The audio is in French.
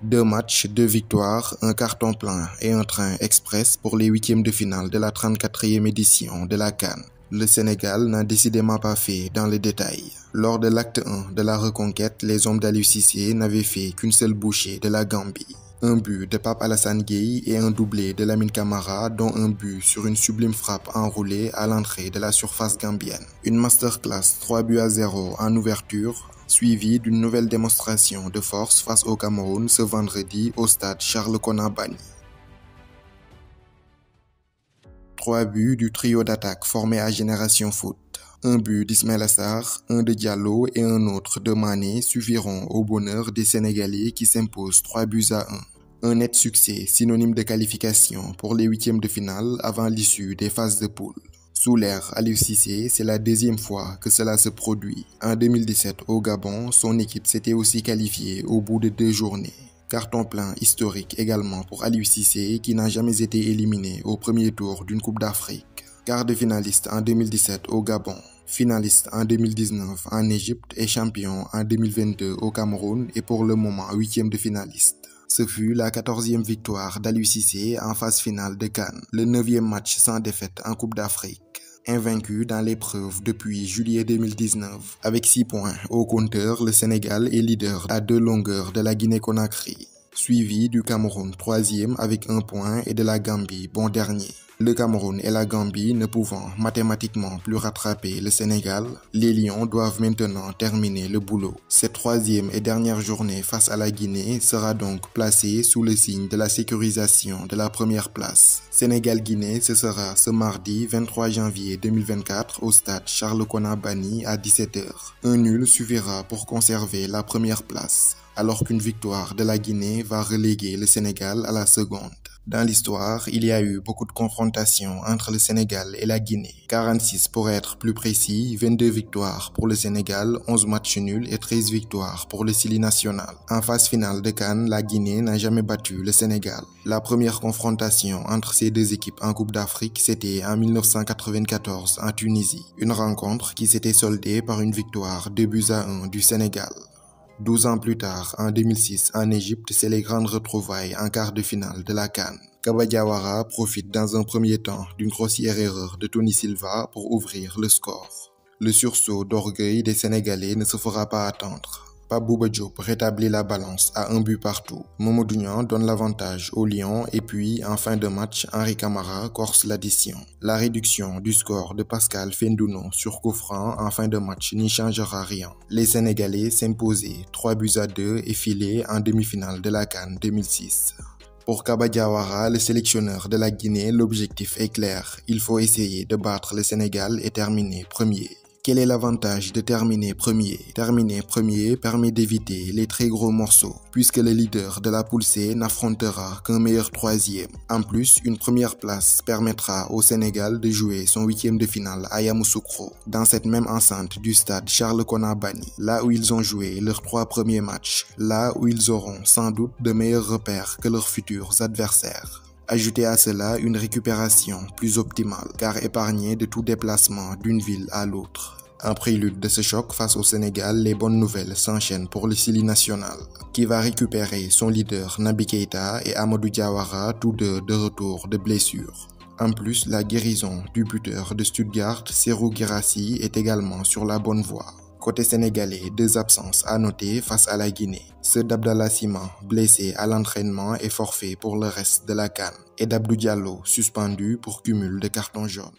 2 matchs, 2 victoires, un carton plein et un train express pour les huitièmes de finale de la 34e édition de la CAN. Le Sénégal n'a décidément pas fait dans les détails. Lors de l'acte 1 de la reconquête, les hommes d'Aliou Cissé n'avaient fait qu'une seule bouchée de la Gambie. Un but de Pape Alassane Gueye et un doublé de Lamine Camara, dont un but sur une sublime frappe enroulée à l'entrée de la surface gambienne. Une masterclass 3-0 en ouverture, suivie d'une nouvelle démonstration de force face au Cameroun ce vendredi au stade Charles Konan-Banny. 3 buts du trio d'attaque formé à Génération Foot. Un but d'Ismaïla Sarr, un de Diallo et un autre de Mané suffiront au bonheur des Sénégalais qui s'imposent 3-1. Un net succès synonyme de qualification pour les huitièmes de finale avant l'issue des phases de poule. Sous l'ère Aliou Cissé, c'est la deuxième fois que cela se produit. En 2017 au Gabon, son équipe s'était aussi qualifiée au bout de 2 journées. Carton plein historique également pour Aliou Cissé qui n'a jamais été éliminé au premier tour d'une Coupe d'Afrique. Quart de finaliste en 2017 au Gabon, finaliste en 2019 en Égypte et champion en 2022 au Cameroun et pour le moment huitième de finaliste. Ce fut la 14e victoire d'Aliou Cissé en phase finale de CAN, le 9e match sans défaite en Coupe d'Afrique. Invaincu dans l'épreuve depuis juillet 2019. Avec 6 points au compteur, le Sénégal est leader à 2 longueurs de la Guinée-Conakry, suivi du Cameroun 3e avec 1 point et de la Gambie bon dernier. Le Cameroun et la Gambie ne pouvant mathématiquement plus rattraper le Sénégal, les Lions doivent maintenant terminer le boulot. Cette 3e et dernière journée face à la Guinée sera donc placée sous le signe de la sécurisation de la première place. Sénégal-Guinée, ce sera ce mardi 23 janvier 2024 au stade Charles Konan-Banny à 17 h. Un nul suffira pour conserver la première place, alors qu'une victoire de la Guinée va reléguer le Sénégal à la seconde. Dans l'histoire, il y a eu beaucoup de confrontations entre le Sénégal et la Guinée. 46 pour être plus précis, 22 victoires pour le Sénégal, 11 matchs nuls et 13 victoires pour le Sili national. En phase finale de CAN, la Guinée n'a jamais battu le Sénégal. La première confrontation entre ces deux équipes en Coupe d'Afrique, c'était en 1994 en Tunisie. Une rencontre qui s'était soldée par une victoire 2-1 du Sénégal. 12 ans plus tard, en 2006, en Égypte, c'est les grandes retrouvailles en quart de finale de la CAN. Kaba Diawara profite dans un premier temps d'une grossière erreur de Tony Silva pour ouvrir le score. Le sursaut d'orgueil des Sénégalais ne se fera pas attendre. Pape Bouba Diop rétablit la balance à 1 but partout. Mamadou Niang donne l'avantage aux Lions et puis, en fin de match, Henri Camara corse l'addition. La réduction du score de Pascal Fendouno sur coup franc en fin de match n'y changera rien. Les Sénégalais s'imposaient 3-2 et filaient en demi-finale de la CAN 2006. Pour Kaba Diawara, le sélectionneur de la Guinée, l'objectif est clair. Il faut essayer de battre le Sénégal et terminer premier. Quel est l'avantage de terminer premier? Terminer premier permet d'éviter les très gros morceaux, puisque le leader de la poule C n'affrontera qu'un meilleur 3e. En plus, une première place permettra au Sénégal de jouer son 8e de finale à Yamoussoukro, dans cette même enceinte du stade Charles Konan-Banny, là où ils ont joué leurs 3 premiers matchs, là où ils auront sans doute de meilleurs repères que leurs futurs adversaires. Ajoutez à cela une récupération plus optimale, car épargnée de tout déplacement d'une ville à l'autre. En prélude de ce choc face au Sénégal, les bonnes nouvelles s'enchaînent pour le Sili national, qui va récupérer son leader Naby Keïta et Amadou Diawara, tous deux de retour de blessure. En plus, la guérison du buteur de Stuttgart, Serhou Guirassy, est également sur la bonne voie. Côté sénégalais, 2 absences à noter face à la Guinée. Ceux d'Abdallah Sima, blessé à l'entraînement et forfait pour le reste de la CAN, et d'Abdou Diallo, suspendu pour cumul de cartons jaunes.